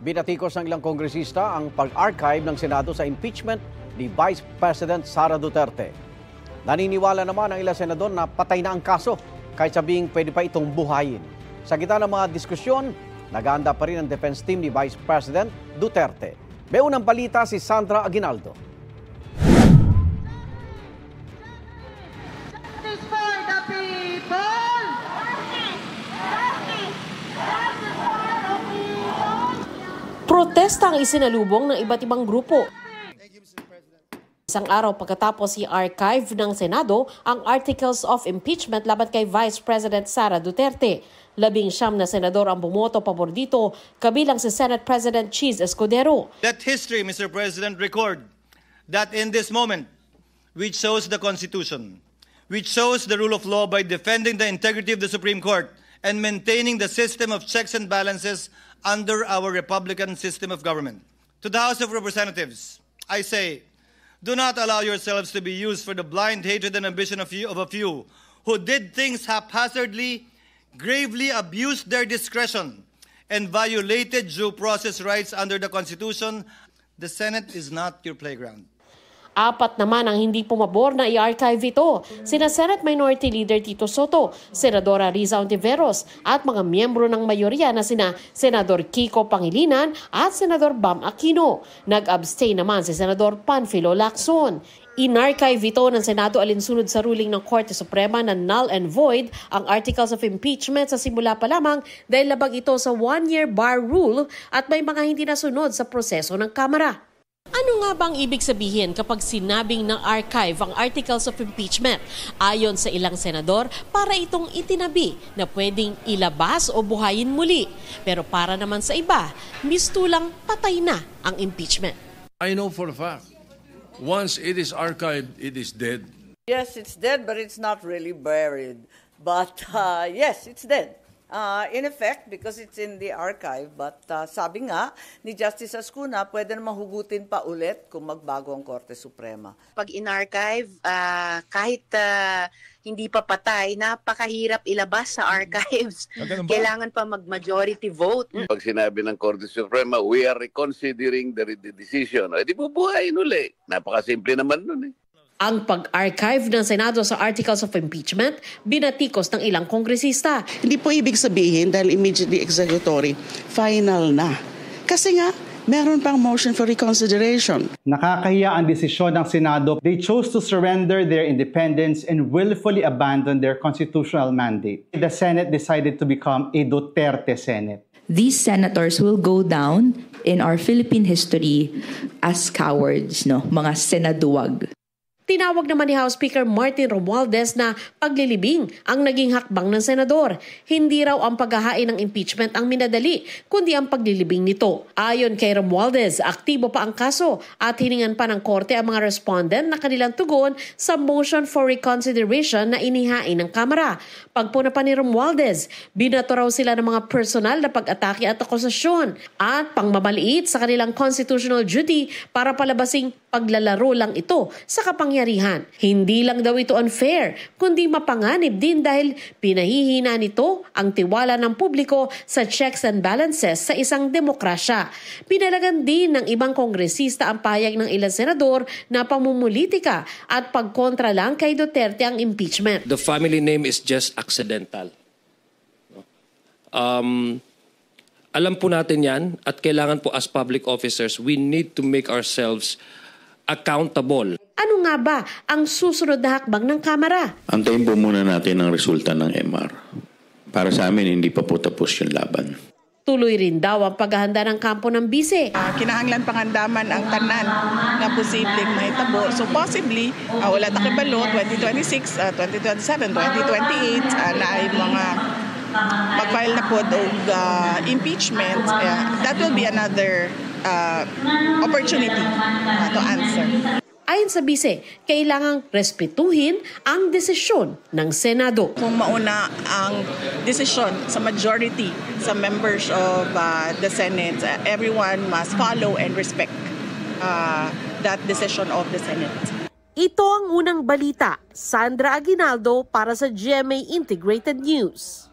Binatikos ng ilang kongresista ang pag-archive ng Senado sa impeachment ni Vice President Sara Duterte. Naniniwala naman ang ilang senador na patay na ang kaso kahit sabihing pwede pa itong buhayin. Sa gitna ng mga diskusyon, nag-aanda pa rin ang defense team ni Vice President Duterte. May unang balita si Sandra Aguinaldo. Protesta ang isinalubong ng iba't ibang grupo. Isang araw pagkatapos i-archive ng Senado ang Articles of Impeachment laban kay Vice President Sara Duterte. 19 na senador ang bumoto pabor dito, kabilang si Senate President Cheese Escudero. Let history, Mr. President, record that in this moment, we chose the Constitution, we chose the rule of law by defending the integrity of the Supreme Court and maintaining the system of checks and balances under our Republican system of government. To the House of Representatives, I say, do not allow yourselves to be used for the blind hatred and ambition of a few who did things haphazardly, gravely abused their discretion, and violated due process rights under the Constitution. The Senate is not your playground. 4 naman ang hindi pumabor na i-archive ito, sina Senate Minority Leader Tito Soto, Senadora Riza Ontiveros at mga miyembro ng mayorya na sina Senador Kiko Pangilinan at Senador Bam Aquino. Nag-abstain naman si Senador Panfilo Lacson. In-archive ito ng Senado alinsunod sa ruling ng Korte Suprema na null and void ang Articles of Impeachment sa simula pa lamang dahil labag ito sa 1-year bar rule at may mga hindi nasunod sa proseso ng Kamara. Ano nga bang ibig sabihin kapag sinabing ng archive ang Articles of Impeachment? Ayon sa ilang senador, para itong itinabi na pwedeng ilabas o buhayin muli. Pero para naman sa iba, mistulang patay na ang impeachment. I know for a fact, once it is archived, it is dead. Yes, it's dead, but it's not really buried. But yes, it's dead. In effect, because it's in the archive, but sabi nga ni Justice Ascuna, pwede na mahugutin pa ulit kung magbago ang Korte Suprema. Pag in-archive, kahit hindi pa patay, napakahirap ilabas sa archives. Kailangan pa mag-majority vote. Pag sinabi ng Korte Suprema, we are reconsidering the decision. Di bubuhayin uli. Napakasimple naman nun eh. Ang pag-archive ng Senado sa Articles of Impeachment, binatikos ng ilang kongresista. Hindi po ibig sabihin dahil immediately executory, final na. Kasi nga, meron pang motion for reconsideration. Nakakahiya ang desisyon ng Senado. They chose to surrender their independence and willfully abandon their constitutional mandate. The Senate decided to become a Duterte Senate. These senators will go down in our Philippine history as cowards, mga senaduwag. Tinawag naman ni House Speaker Martin Romualdez na paglilibing ang naging hakbang ng senador. Hindi raw ang paghahain ng impeachment ang minadali, kundi ang paglilibing nito. Ayon kay Romualdez, aktibo pa ang kaso at hiningan pa ng korte ang mga respondent na kanilang tugon sa motion for reconsideration na inihain ng Kamara. Pagpuna pa ni Romualdez, binato raw sila ng mga personal na pag-atake at akusasyon at pangmamaliit sa kanilang constitutional duty para palabasing paglalaro lang ito sa kapangyarihan. Hindi lang daw ito unfair, kundi mapanganib din dahil pinahihina nito ang tiwala ng publiko sa checks and balances sa isang demokrasya. Pinalagan din ng ibang kongresista ang payag ng ilang senador na pamumulitika at pagkontra lang kay Duterte ang impeachment. The family name is just accidental. Alam po natin yan at kailangan po as public officers, we need to make ourselves accountable. Ano nga ba ang susunod na hakbang ng Kamara? Antayin po muna natin ang resulta ng MR. Para sa amin, hindi pa po tapos yung laban. Tuloy rin daw ang paghahanda ng kampo ng bise. Kinahanglan pangandaman ang tanan na posibleng mahitabo. So possibly, wala takibalo, 2026, 2027, 2028, na ay mga mag-file na po o impeachment. That will be another opportunity to answer. Ayon sa bise, kailangang respetuhin ang desisyon ng Senado. Kung mauna ang desisyon sa majority sa members of the Senate, everyone must follow and respect that decision of the Senate. Ito ang unang balita. Sandra Aguinaldo para sa GMA Integrated News.